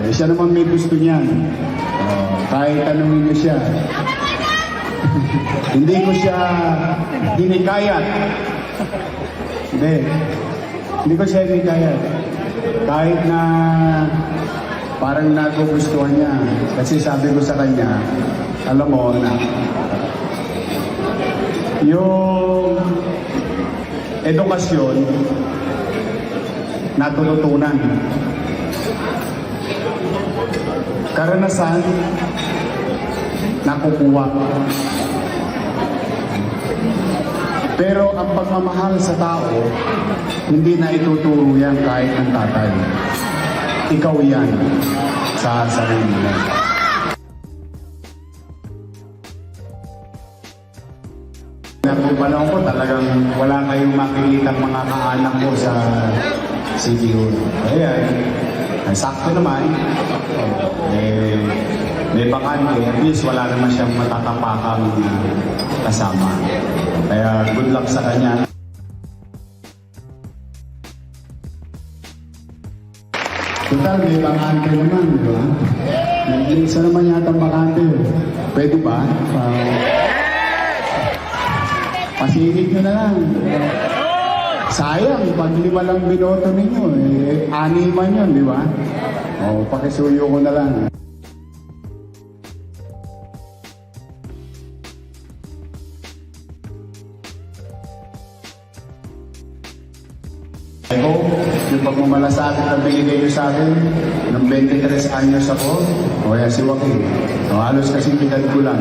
Eh, siya naman may gusto niyan. Kahit tanungin niyo siya. Hindi ko siya hinikayat. Hindi ko siya hinikayat. Kahit na parang nagugustuhan niya. Kasi sabi ko sa kanya, alam mo na, yung edukasyon, natututunan. Karanasan, nakukuha. Pero ang pagmamahal sa tao, hindi na ituturo yan kahit ng tatay. Ikaw yan sa sarili mo. Kung panahon ko, talagang wala kayong makikita mga kaanak ko sa CDO. Kaya, sakto naman. May bakante, at least wala naman siyang matatapakang kasama. Kaya good luck sa kanya. Total, may bakante naman, di ba? Isa naman yata ang bakante. Pwede ba? Pasilip nyo na lang. Sayang, pag 5 lang binoto ninyo, 6 yun, di ba? Pakisuyo ko na lang. I hope yung pagmamalasakit na binigay nyo sa akin nung 23 anyos ako, o yan si Joaquin. Halos kasi edad ko lang.